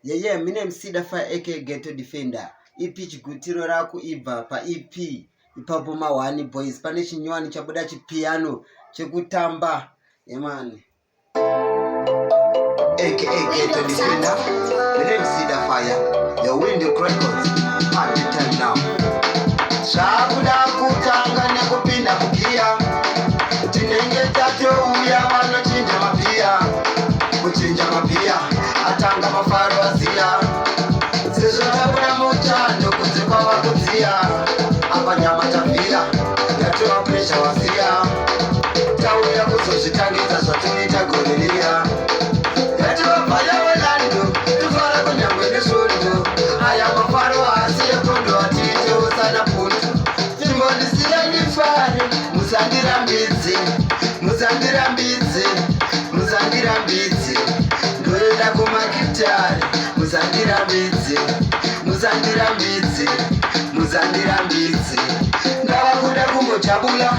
mine msida fa aka Ghetto Defender. EP chigutiro raku ibva pa EP ipapo ma1 boys pane chinyowani chabuda chipiano chekutamba yemani aka Ghetto Defender. Mine msida fire your window records at the time now. Shabuda kutanga nekupinda kugia tinenge tato uya wanochinja mapia kuchinja mapia atanga mafaro azia sezo tabura mutando kuzipa wakuzia apa nyama tafira yatoa presha wazia tauya kuzozvitangiza zvatinita goreria yatoa paya welando tufara kunyangwe nesondo aya mafaro asiye kondo atite usana punto timbodisiya nifare musandirambidze musandirambidze musandirambidze ndoenda kumakitari musandirambidze musandirambidze musandirambidze ndavakuda kumbojabula